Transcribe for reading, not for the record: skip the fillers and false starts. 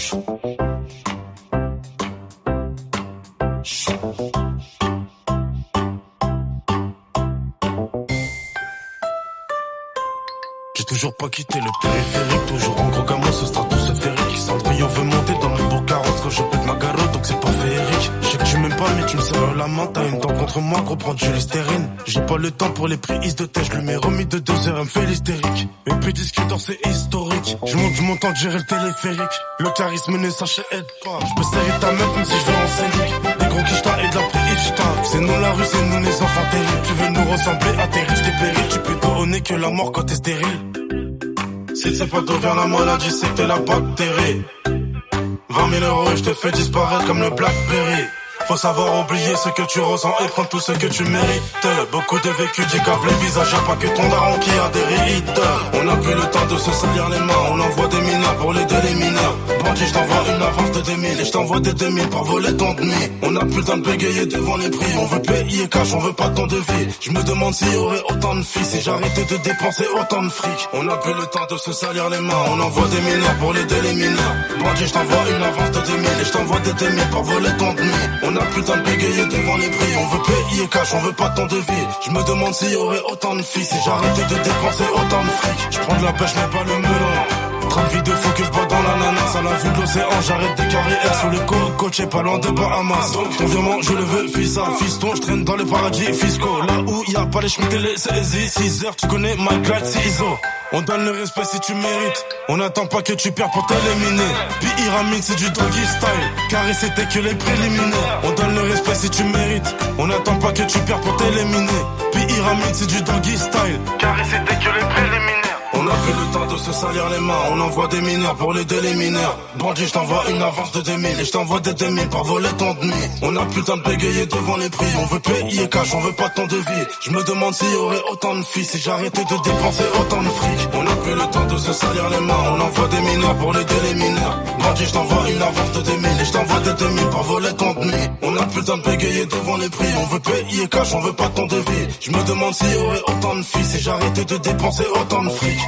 J'ai toujours pas quitté le périphérique, toujours en gros gamin, ce stratosphérique. Cendrillon veut monter dans mon beau carrosse quand je pète ma garotte, donc c'est pas féerique. Je sais que tu m'aimes pas, mais tu me serres la main, t'as une dent contre moi, gros, prends du Listerine. J'ai pas le temps pour les prises de tête, je lui mets remis de 2 heures, elle me fait l'hystérique. Et puis discuteur, c'est historique. Je monte du montant de gérer le téléphérique. Le charisme ne s'achète pas. Je peux serrer ta meuf même si je vais en scénique. Des gros quicheta et de la préhichta. C'est nous la rue, c'est nous les enfants terribles. Tu veux nous ressembler à tes risques et périls. Tu peux donner que la mort quand t'es stérile. Si c'est pas d'où vient la maladie, c'est que t'es la bactérie. 20 000 euros et je te fais disparaître comme le Blackberry. Faut savoir oublier ce que tu ressens et prendre tout ce que tu mérites. Beaucoup de vécu cave les visages, y'a pas que ton daron qui a des rites. On a plus le temps de se salir les mains, on envoie des mineurs pour les les mineurs. Bandit, je t'envoie une avance de 2000 et je t'envoie des 2000 pour voler ton demi. On a plus le temps de bégayer devant les prix, on veut payer cash, on veut pas ton devis. Je me demande s'il y aurait autant de filles si j'arrêtais de dépenser autant de fric. On a plus le temps de se salir les mains, on envoie des mineurs pour les les mineurs. Bandit, je t'envoie une avance de 2000 et je t'envoie des 2000 pour voler ton demi. On a plus le temps de bégayer devant les prix, on veut payer cash, on veut pas ton devis. Je me demande s'il y aurait autant de filles si j'arrêtais de dépenser autant de fric. Je prends de la pêche mais pas le melon. 30 vies de fou que je bois dans l'ananas. À la vue de l'océan, j'arrête des carrières sous les cocotiers, pas loin de Bahamas. Ton virement, je le veux, fils à fiston. Je traîne dans les paradis fiscaux. Là où y a pas les schmitts et les saisies. 6 heures, tu connais ma glide, c'est ISO. On donne le respect si tu mérites. On n'attend pas que tu perds pour t'éliminer. Puis Pyramide, c'est du doggy style. Carré, c'était que les préliminaires. On donne le respect si tu mérites. On n'attend pas que tu perds pour t'éliminer. Puis Pyramide, c'est du doggy style. Carré, c'était que les préliminaires. On a plus le temps de se salir les mains. On envoie des mineurs pour les les mineurs. Bandit, je t'envoie une avance de 2000 et je t'envoie des 2000 pour voler ton demi. On a plus le temps de bégayer devant les prix. On veut payer cash, on veut pas ton devis. Je me demande s'il y aurait autant de filles si j'arrêtais de dépenser autant de fric. On a plus le temps de se salir les mains. On envoie des mineurs pour les les mineurs. Bandit, je t'envoie une avance de 2000 et je t'envoie des 2000 pour voler ton demi. On a plus le temps de bégayer devant les prix. On veut payer cash, on veut pas ton devis. Je me demande s'il y aurait autant de filles si j'arrêtais de dépenser autant de fric.